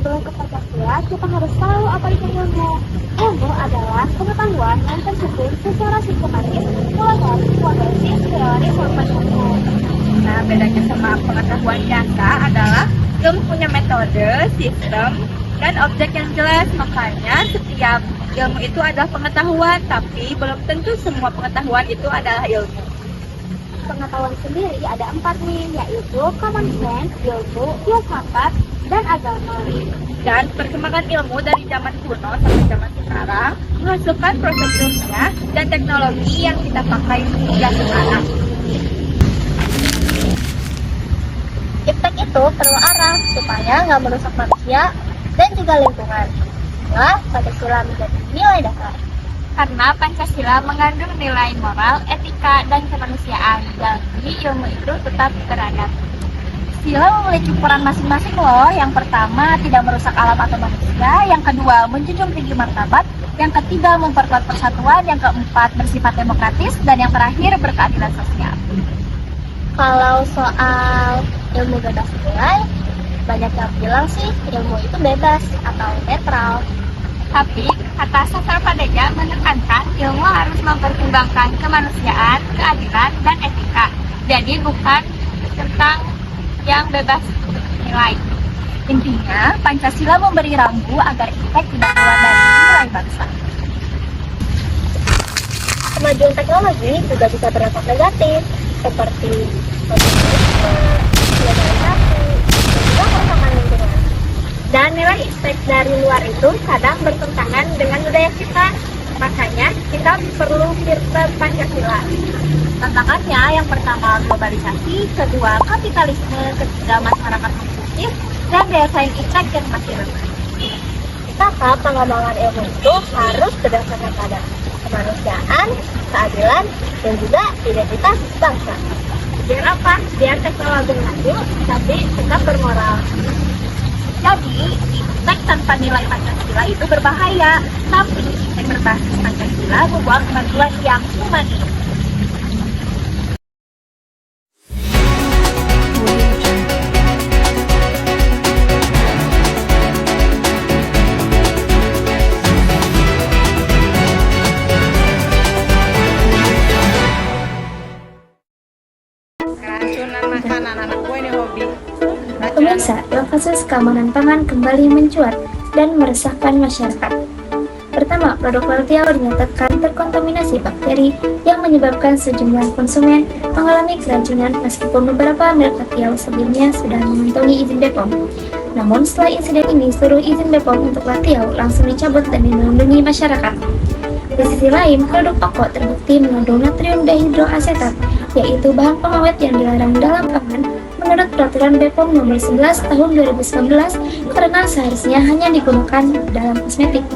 sebelum ke Pancasila, kita harus selalu apalagi ilmu. Ilmu adalah pengetahuan yang tersusun secara sistematis, mulai dari fondasi, teori, sampai hukum. Nah, bedanya sama pengetahuan biasa adalah ilmu punya metode, sistem, dan objek yang jelas. Makanya setiap ilmu itu adalah pengetahuan, tapi belum tentu semua pengetahuan itu adalah ilmu. Pengetahuan sendiri ada 4 nih, yaitu common sense, ilmu, filsafat, dan agama. Dan perkembangan ilmu dari zaman kuno sampai zaman sekarang menghasilkan proses ilmiah dan teknologi yang kita pakai hingga sekarang. Iptek itu perlu arah supaya nggak merusak manusia dan juga lingkungan. Nah, Pancasila menjadi nilai dasar. Karena Pancasila mengandung nilai moral, etika, dan kemanusiaan, jadi ilmu itu tetap beradab. Sila memiliki peran masing-masing loh. Yang pertama, tidak merusak alam atau manusia. Yang kedua, menjunjung tinggi martabat. Yang ketiga, memperkuat persatuan. Yang keempat, bersifat demokratis. Dan yang terakhir, berkeadilan sosial. Kalau soal ilmu bebas nilai, banyak yang bilang sih ilmu itu bebas atau netral. Tapi, kata Sastra Padega menekankan ilmu harus mempertimbangkan kemanusiaan, keadilan, dan etika. Jadi bukan tentang yang bebas nilai. Intinya, Pancasila memberi rambu agar kita tidak keluar dari nilai bangsa. Kemajuan teknologi juga bisa berdampak negatif, seperti konsumerisme, globalisasi, dan juga kerusakan lingkungan. Dan nilai iptek dari luar itu kadang bertentangan dengan budaya kita. Makanya kita perlu filter Pancasila. Tantangannya yang pertama globalisasi, kedua kapitalisme, ketiga masyarakat konsumtif, dan daya saing iptek yang masih rendah. Maka pengembangan ilmu itu harus berdasarkan pada kemanusiaan, keadilan, dan juga identitas bangsa. Biar apa? Biar teknologi maju, tapi tetap bermoral. Jadi, iptek tanpa nilai Pancasila itu berbahaya, tapi iptek berbasis Pancasila membawa kemajuan yang humanis. Keracunan makanan anak gue ini hobi. Pemirsa, kasus keamanan pangan kembali mencuat dan meresahkan masyarakat. Pertama, produk Laltiau dinyatakan terkontaminasi bakteri yang menyebabkan sejumlah konsumen mengalami keracunan meskipun beberapa merek Laltiau sebelumnya sudah mengantongi izin BPOM. Namun setelah insiden ini, seluruh izin BPOM untuk Laltiau langsung dicabut dan dilindungi masyarakat. Di sisi lain, produk pokok terbukti mengandung natrium dihidroasetat, yaitu bahan pengawet yang dilarang dalam pangan menurut peraturan BPOM nomor 11 tahun 2019 karena seharusnya hanya digunakan dalam kosmetik.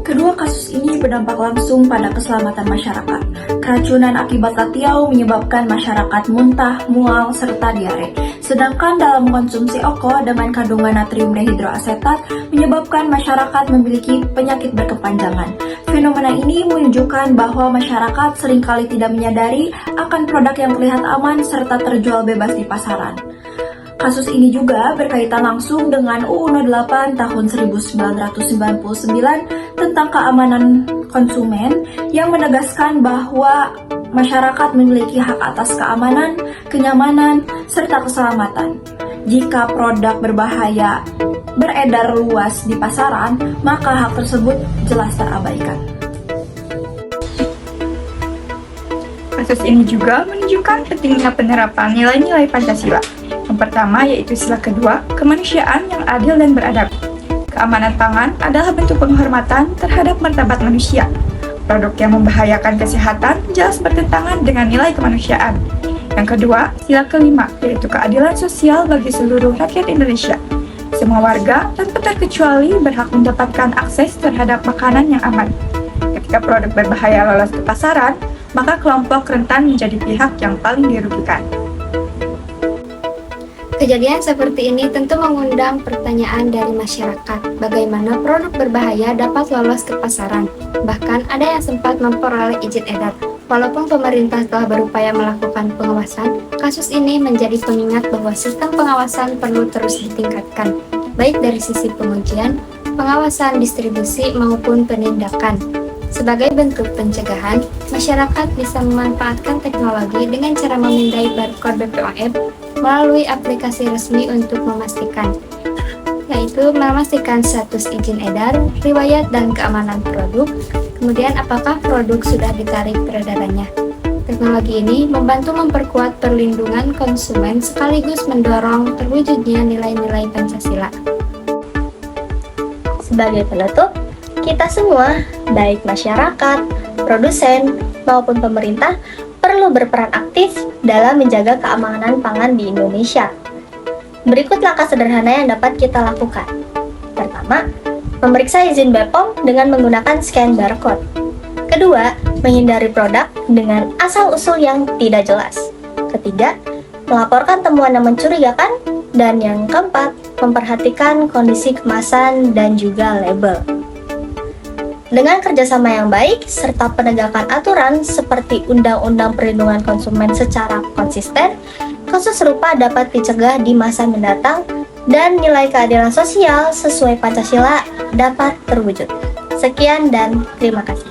Kedua kasus ini berdampak langsung pada keselamatan masyarakat. Keracunan akibat Laltiau menyebabkan masyarakat muntah, mual, serta diare. Sedangkan dalam mengkonsumsi oko dengan kandungan natrium dehidroasetat menyebabkan masyarakat memiliki penyakit berkepanjangan. Fenomena ini menunjukkan bahwa masyarakat seringkali tidak menyadari akan produk yang terlihat aman serta terjual bebas di pasaran. Kasus ini juga berkaitan langsung dengan UU No. 8 tahun 1999 tentang keamanan konsumen yang menegaskan bahwa masyarakat memiliki hak atas keamanan, kenyamanan, serta keselamatan. Jika produk berbahaya beredar luas di pasaran, maka hak tersebut jelas terabaikan. Kasus ini juga menunjukkan pentingnya penerapan nilai-nilai Pancasila. Yang pertama yaitu sila kedua, kemanusiaan yang adil dan beradab. Keamanan pangan adalah bentuk penghormatan terhadap martabat manusia. Produk yang membahayakan kesehatan jelas bertentangan dengan nilai kemanusiaan. Yang kedua, sila kelima, yaitu keadilan sosial bagi seluruh rakyat Indonesia. Semua warga tanpa terkecuali berhak mendapatkan akses terhadap makanan yang aman. Ketika produk berbahaya lolos ke pasaran, maka kelompok rentan menjadi pihak yang paling dirugikan. Kejadian seperti ini tentu mengundang pertanyaan dari masyarakat, bagaimana produk berbahaya dapat lolos ke pasaran. Bahkan ada yang sempat memperoleh izin edar. Walaupun pemerintah telah berupaya melakukan pengawasan, kasus ini menjadi pengingat bahwa sistem pengawasan perlu terus ditingkatkan, baik dari sisi pengujian, pengawasan distribusi maupun penindakan. Sebagai bentuk pencegahan, masyarakat bisa memanfaatkan teknologi dengan cara memindai barcode BPOM melalui aplikasi resmi untuk memastikan, yaitu memastikan status izin edar, riwayat dan keamanan produk, kemudian apakah produk sudah ditarik peredarannya. Teknologi ini membantu memperkuat perlindungan konsumen sekaligus mendorong terwujudnya nilai-nilai Pancasila. Sebagai penutup, kita semua, baik masyarakat, produsen, maupun pemerintah, perlu berperan aktif dalam menjaga keamanan pangan di Indonesia. Berikut langkah sederhana yang dapat kita lakukan. Pertama, memeriksa izin BPOM dengan menggunakan scan barcode. Kedua, menghindari produk dengan asal-usul yang tidak jelas. Ketiga, melaporkan temuan yang mencurigakan. Dan yang keempat, memperhatikan kondisi kemasan dan juga label. Dengan kerjasama yang baik, serta penegakan aturan seperti Undang-Undang Perlindungan Konsumen secara konsisten, kasus serupa dapat dicegah di masa mendatang dan nilai keadilan sosial sesuai Pancasila dapat terwujud. Sekian dan terima kasih.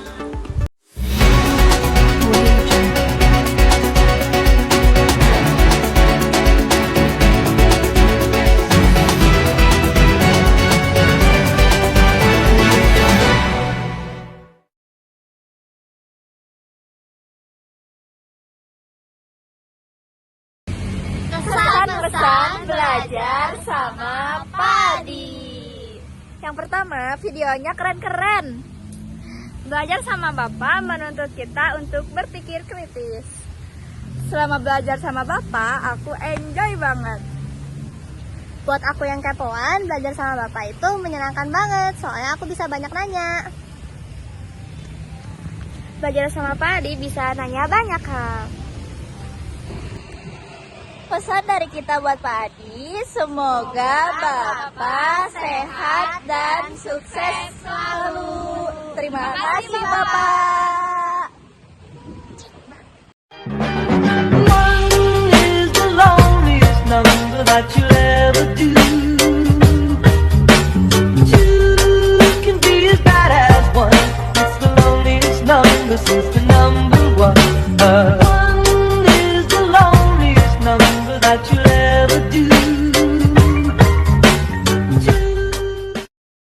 Pesan belajar sama Padi. Yang pertama, videonya keren-keren. Belajar sama Bapak menuntut kita untuk berpikir kritis. Selama belajar sama Bapak, aku enjoy banget. Buat aku yang kepoan, belajar sama Bapak itu menyenangkan banget, soalnya aku bisa banyak nanya. Belajar sama Padi bisa nanya banyak hal. Pesan dari kita buat Pak Adi, semoga Bapak sehat dan sukses selalu. Terima kasih Bapak. One is the loneliest number that you'll ever do. Two can be as bad as one. It's the loneliest number since the number one. One is the loneliest number that you'll ever do.